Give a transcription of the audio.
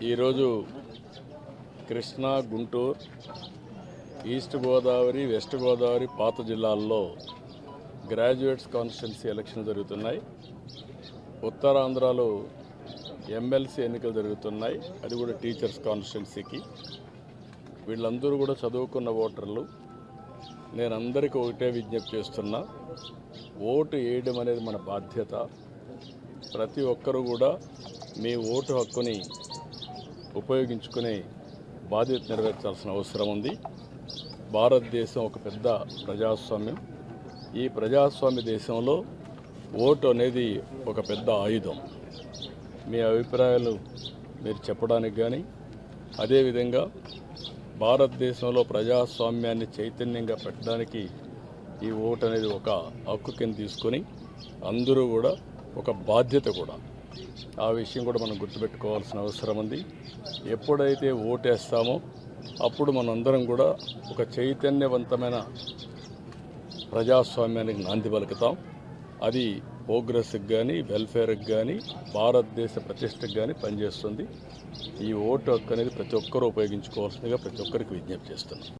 ఈరోజు Krishna, Guntur, east Godavari, west Godavari పాత జిల్లాల్లో గ్రాడ్యుయేట్స్ కాన్స్టిట్యున్సీ ఎలక్షన్ జరుగుతున్నాయి. ఉత్తరాంధ్రలో ఎమ్మెల్సీ ఎన్నికలు జరుగుతున్నాయి. అది కూడా టీచర్స్ కాన్స్టిట్యున్సీకి. వీళ్ళందరూ కూడా చదువుకున్న ఓటర్లు. నేను అందరికీ ఒకటే విజ్ఞప్తి చేస్తున్నా, ఓటు వేయడం అనేది మన బాధ్యత. ప్రతి ఒక్కరూ కూడా మీ ఓటు హక్కుని ఉపయోగించుకునే బాధ్యత నెరవేర్చాల్సిన అవసరం ఉంది. భారతదేశం ఒక పెద్ద ప్రజాస్వామ్యం. ఈ ప్రజాస్వామ్య దేశంలో ఓటు అనేది ఒక పెద్ద ఆయుధం. మీ అభిప్రాయాలు మీరు చెప్పడానికి కానీ, అదేవిధంగా భారతదేశంలో ప్రజాస్వామ్యాన్ని చైతన్యంగా పెట్టడానికి ఈ ఓటు అనేది ఒక హక్కు కింద తీసుకొని అందరూ కూడా ఒక బాధ్యత కూడా. ఆ విషయం కూడా మనం గుర్తుపెట్టుకోవాల్సిన అవసరం ఉంది. ఎప్పుడైతే ఓటేస్తామో అప్పుడు మనందరం కూడా ఒక చైతన్యవంతమైన ప్రజాస్వామ్యానికి నాంది పలుకుతాం. అది ప్రోగ్రెస్కి కానీ, వెల్ఫేర్కి కానీ, భారతదేశ ప్రతిష్టకు కానీ పనిచేస్తుంది. ఈ ఓటు హక్కు అనేది ప్రతి ఒక్కరూ ఉపయోగించుకోవాల్సిందిగా ప్రతి ఒక్కరికి విజ్ఞప్తి చేస్తున్నాం.